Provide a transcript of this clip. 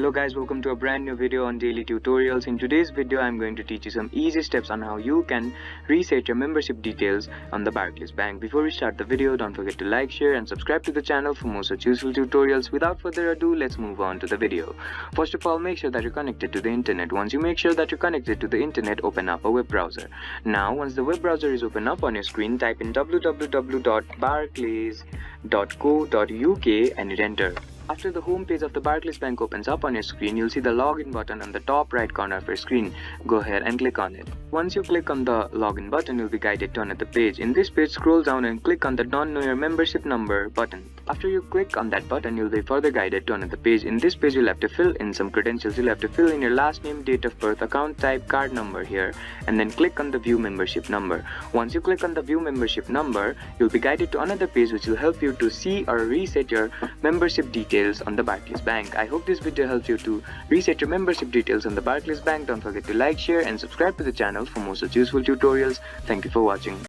Hello guys, welcome to a brand new video on daily tutorials. In today's video, I'm going to teach you some easy steps on how you can reset your membership details on the Barclays Bank. Before we start the video, don't forget to like, share and subscribe to the channel for more such useful tutorials. Without further ado, let's move on to the video. First of all, make sure that you're connected to the internet. Once you make sure that you're connected to the internet, open up a web browser. Now, once the web browser is open up on your screen, type in www.barclays.co.uk and hit enter. After the home page of the Barclays Bank opens up on your screen, you'll see the login button on the top right corner of your screen. Go ahead and click on it. Once you click on the login button, you'll be guided to another page. In this page, scroll down and click on the Don't Know Your Membership Number button. After you click on that button, you'll be further guided to another page. In this page, you'll have to fill in some credentials. You'll have to fill in your last name, date of birth, account type, card number here, and then click on the View Membership Number. Once you click on the View Membership Number, you'll be guided to another page which will help you to see or reset your membership details on the Barclays Bank. I hope this video helps you to reset your membership details on the Barclays Bank. Don't forget to like, share and subscribe to the channel for more such useful tutorials. Thank you for watching.